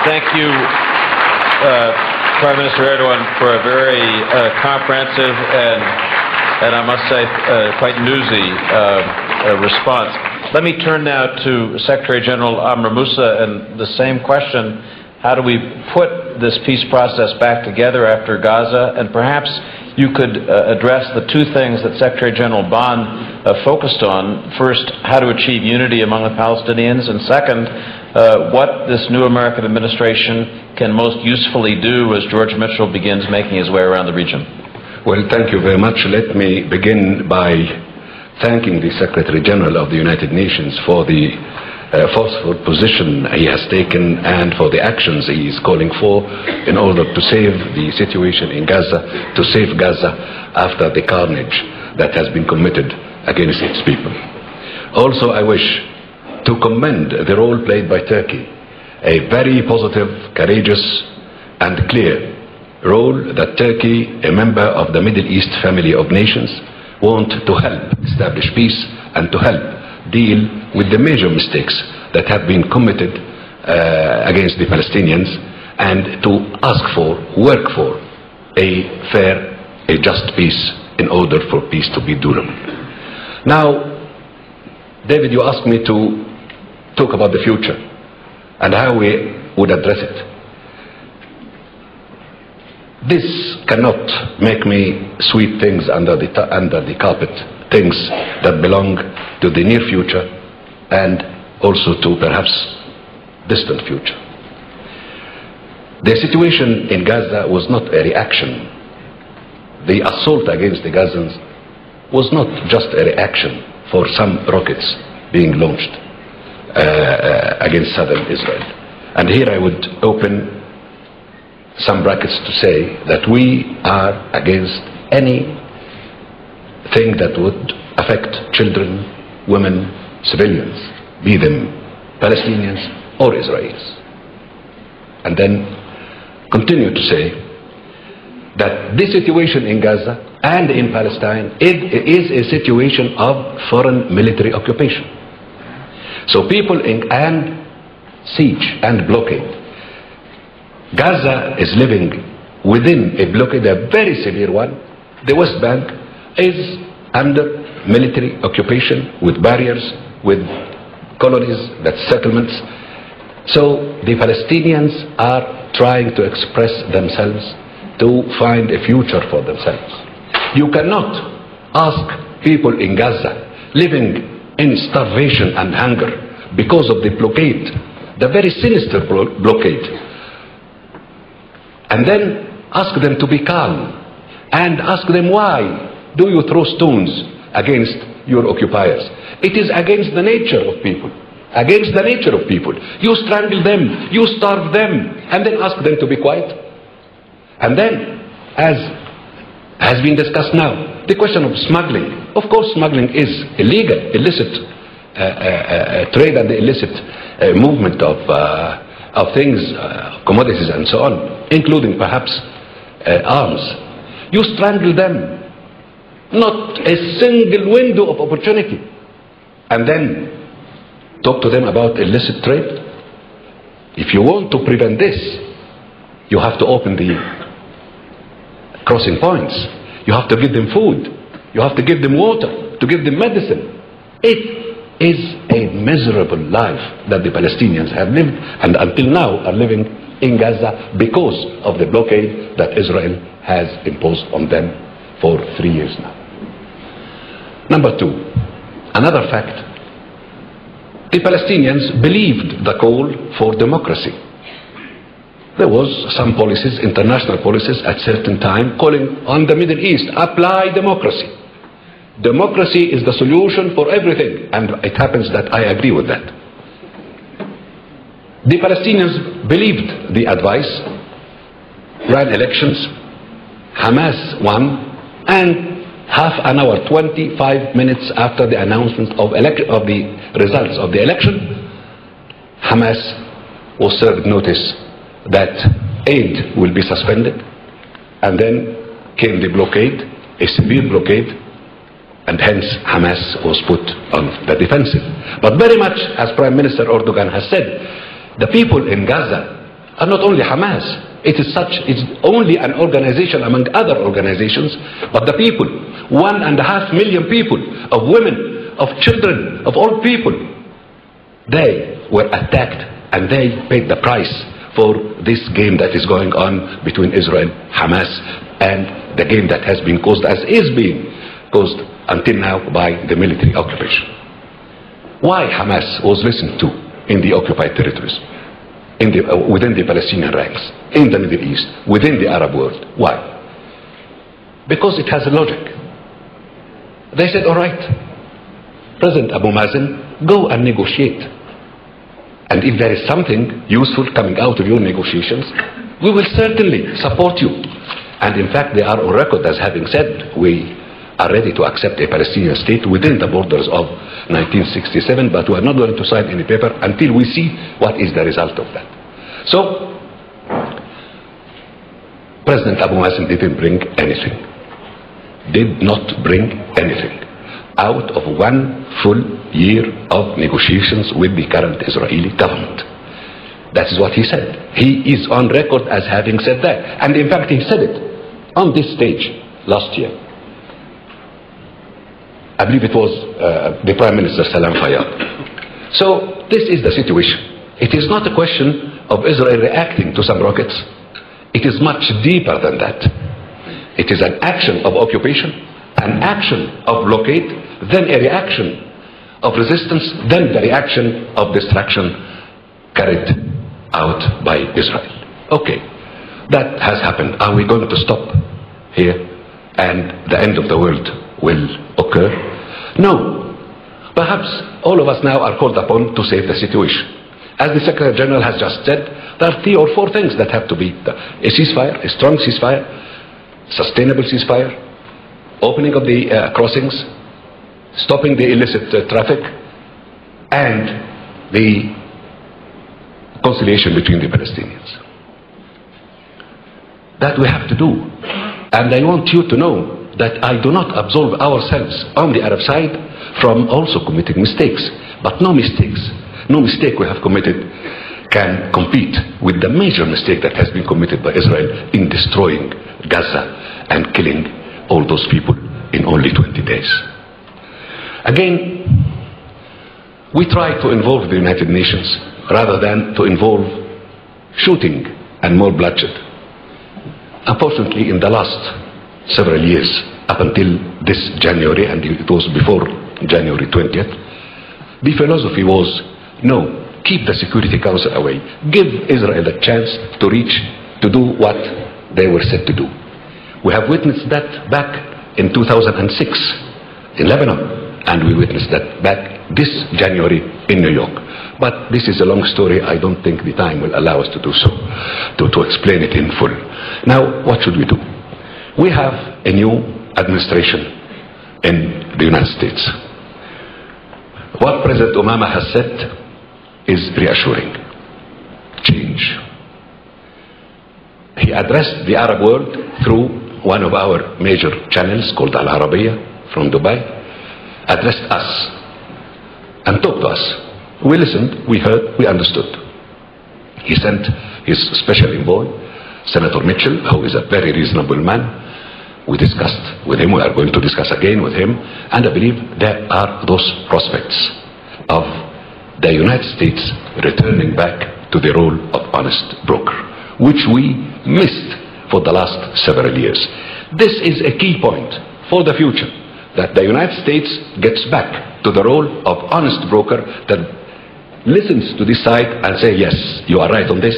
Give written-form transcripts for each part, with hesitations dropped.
Thank you, Prime Minister Erdogan, for a very comprehensive and I must say quite newsy response. Let me turn now to Secretary General Amr Moussa and the same question. How do we put this peace process back together after Gaza? And perhaps you could address the two things that Secretary General Ban focused on. First, how to achieve unity among the Palestinians, and second, what this new American administration can most usefully do as George Mitchell begins making his way around the region. Well, thank you very much. Let me begin by thanking the Secretary General of the United Nations for the forceful position he has taken and for the actions he is calling for in order to save the situation in Gaza, to save Gaza after the carnage that has been committed against its people. Also, I wish to commend the role played by Turkey, a very positive, courageous and clear role that Turkey, a member of the Middle East family of nations, want to help establish peace and to help deal with the major mistakes that have been committed against the Palestinians, and to ask for, work for a fair, a just peace in order for peace to be durable. Now, David, you asked me to talk about the future and how we would address it. This cannot make me sweep things under the carpet, things that belong to the near future and also to perhaps distant future. The situation in Gaza was not a reaction. The assault against the Gazans was not just a reaction for some rockets being launched against southern Israel. And here I would open some brackets to say that we are against anything that would affect children, women, civilians, be them Palestinians or Israelis. And then continue to say that this situation in Gaza and in Palestine is a situation of foreign military occupation. So people and siege and blockade. Gaza is living within a blockade, a very severe one. The West Bank is under military occupation with barriers, with colonies, that's settlements. So the Palestinians are trying to express themselves, to find a future for themselves. You cannot ask people in Gaza living in starvation and hunger because of the blockade, the very sinister blockade, and then ask them to be calm and ask them, why do you throw stones against your occupiers? It is against the nature of people. Against the nature of people. You strangle them, you starve them, and then ask them to be quiet. And then, as has been discussed now, the question of smuggling. Of course, smuggling is illegal, illicit trade and the illicit movement of things, commodities and so on, including perhaps arms. You strangle them. Not a single window of opportunity. And then talk to them about illicit trade. If you want to prevent this, you have to open the crossing points. You have to give them food. You have to give them water, to give them medicine. It is a miserable life that the Palestinians have lived and until now are living in Gaza because of the blockade that Israel has imposed on them for 3 years now. Number two, another fact. The Palestinians believed the call for democracy. There was some policies, international policies at certain time calling on the Middle East, apply democracy. Democracy is the solution for everything, and it happens that I agree with that. The Palestinians believed the advice, ran elections, Hamas won, and half an hour, 25 minutes after the announcement of the results of the election, Hamas was served notice that aid will be suspended, and then came the blockade, a severe blockade, and hence Hamas was put on the defensive. But very much, as Prime Minister Erdogan has said, the people in Gaza And not only Hamas, it's only an organization among other organizations, but the people, 1.5 million people, of women, of children, of old people, they were attacked and they paid the price for this game that is going on between Israel, Hamas, and the game that has been caused, as is being caused until now, by the military occupation. Why Hamas was listened to in the occupied territories, within the Palestinian ranks, in the Middle East, within the Arab world? Why? Because it has a logic. They said, all right, President Abu Mazen, go and negotiate. And if there is something useful coming out of your negotiations, we will certainly support you. And in fact, they are on record as having said, we are ready to accept a Palestinian state within the borders of 1967, but we are not going to sign any paper until we see what is the result of that. So, President Abu Mazen didn't bring anything. Did not bring anything out of 1 full year of negotiations with the current Israeli government. That is what he said. He is on record as having said that. And in fact, he said it on this stage last year. I believe it was the Prime Minister Salam Fayyad. So this is the situation. It is not a question of Israel reacting to some rockets. It is much deeper than that. It is an action of occupation, an action of blockade, then a reaction of resistance, then the reaction of destruction carried out by Israel. Okay, that has happened. Are we going to stop here and the end of the world will occur? No. Perhaps all of us now are called upon to save the situation. As the Secretary General has just said, there are 3 or 4 things that have to be done. A ceasefire, a strong ceasefire, sustainable ceasefire, opening of the crossings, stopping the illicit traffic, and the conciliation between the Palestinians. That we have to do. And I want you to know that I do not absolve ourselves on the Arab side from also committing mistakes. But no mistakes, no mistake we have committed can compete with the major mistake that has been committed by Israel in destroying Gaza and killing all those people in only 20 days. Again, we try to involve the United Nations rather than to involve shooting and more bloodshed. Unfortunately, in the last several years, up until this January, and it was before January 20th, the philosophy was, no, keep the Security Council away. Give Israel a chance to do what they were set to do. We have witnessed that back in 2006 in Lebanon, and we witnessed that back this January in New York. But this is a long story. I don't think the time will allow us to do so, to explain it in full. Now, what should we do? We have a new administration in the United States. What President Obama has said is reassuring. Change. He addressed the Arab world through one of our major channels called Al Arabiya from Dubai, addressed us and talked to us. We listened, we heard, we understood. He sent his special envoy, Senator Mitchell, who is a very reasonable man. We discussed with him, we are going to discuss again with him, and I believe there are those prospects of the United States returning back to the role of honest broker, which we missed for the last several years. This is a key point for the future, that the United States gets back to the role of honest broker that listens to this side and say, yes, you are right on this,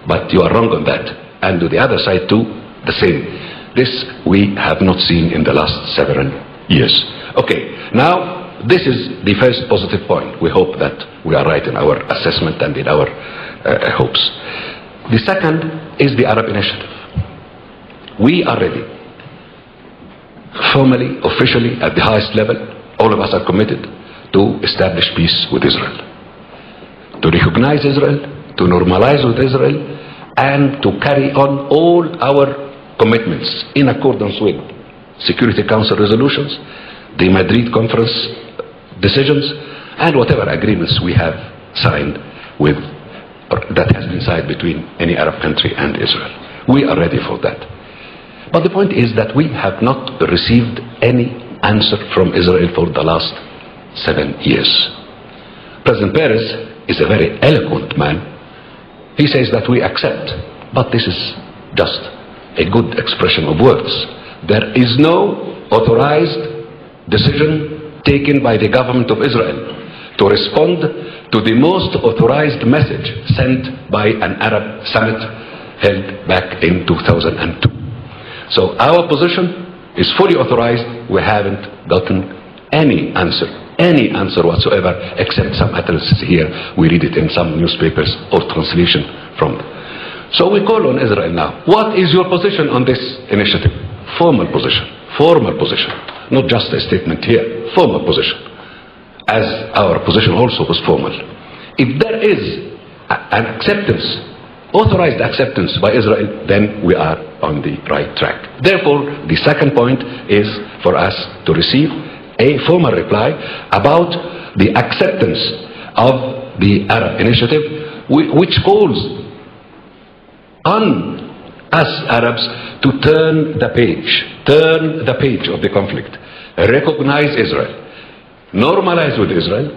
but you are wrong on that, and to the other side too, the same. This we have not seen in the last several years. Okay, now this is the first positive point. We hope that we are right in our assessment and in our hopes. The second is the Arab Initiative. We are ready. Formally, officially, at the highest level, all of us are committed to establish peace with Israel, to recognize Israel, to normalize with Israel, and to carry on all our commitments in accordance with Security Council resolutions, the Madrid Conference decisions, and whatever agreements we have signed with that has been signed between any Arab country and Israel. We are ready for that. But the point is that we have not received any answer from Israel for the last 7 years. President Peres is a very eloquent man. He says that we accept, but this is just a good expression of words. There is no authorized decision taken by the government of Israel to respond to the most authorized message sent by an Arab summit held back in 2002. So our position is fully authorized. We haven't gotten any answer whatsoever, except some utterances here. We read it in some newspapers or translation from them. So we call on Israel now. What is your position on this initiative? Formal position, not just a statement here, formal position, as our position also was formal. If there is an acceptance, authorized acceptance by Israel, then we are on the right track. Therefore, the second point is for us to receive a formal reply about the acceptance of the Arab initiative, which calls on us Arabs to turn the page of the conflict, recognize Israel, normalize with Israel,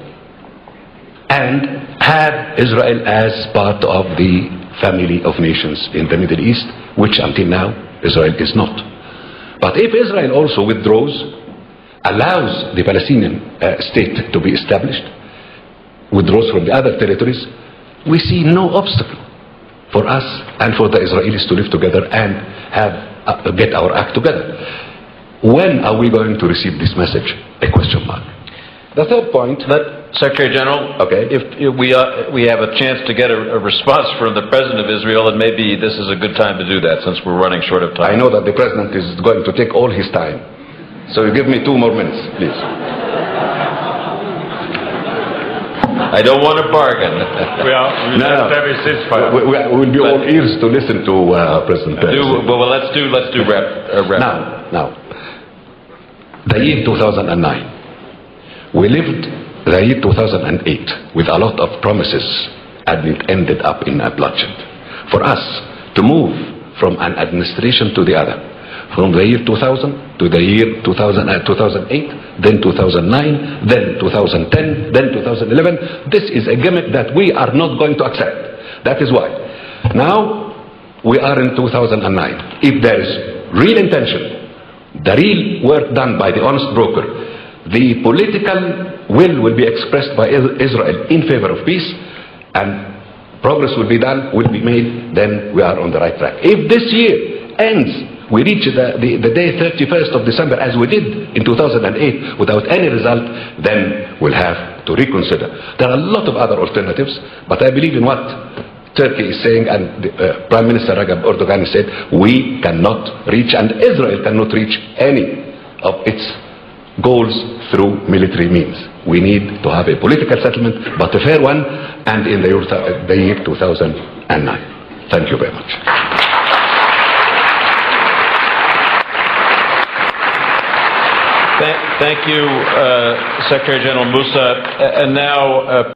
and have Israel as part of the family of nations in the Middle East, which until now Israel is not. But if Israel also withdraws, allows the Palestinian state to be established, withdraws from the other territories, we see no obstacle for us and for the Israelis to live together and get our act together. When are we going to receive this message? A question mark. The third point, Secretary General, okay, if we have a chance to get a response from the President of Israel, and maybe this is a good time to do that since we're running short of time. I know that the President is going to take all his time, so you give me 2 more minutes, please. I don't want to bargain. We will be all ears to listen to President Peres. Let's do wrap. Now, the year 2009. We lived the year 2008 with a lot of promises, and it ended up in a bloodshed. For us to move from an administration to the other, from the year 2000 to the year 2008, then 2009, then 2010, then 2011, this is a gimmick that we are not going to accept. That is why. Now, we are in 2009. If there is real intention, the real work done by the honest broker, the political will be expressed by Israel in favor of peace, and progress will be made, then we are on the right track. If this year ends, we reach the day 31st of December as we did in 2008 without any result, then we'll have to reconsider. There are a lot of other alternatives, but I believe in what Turkey is saying, and Prime Minister Recep Erdogan said, we cannot reach, and Israel cannot reach any of its goals through military means. We need to have a political settlement, but a fair one, and in the year 2009. Thank you very much. Thank you, Secretary General Moussa. And now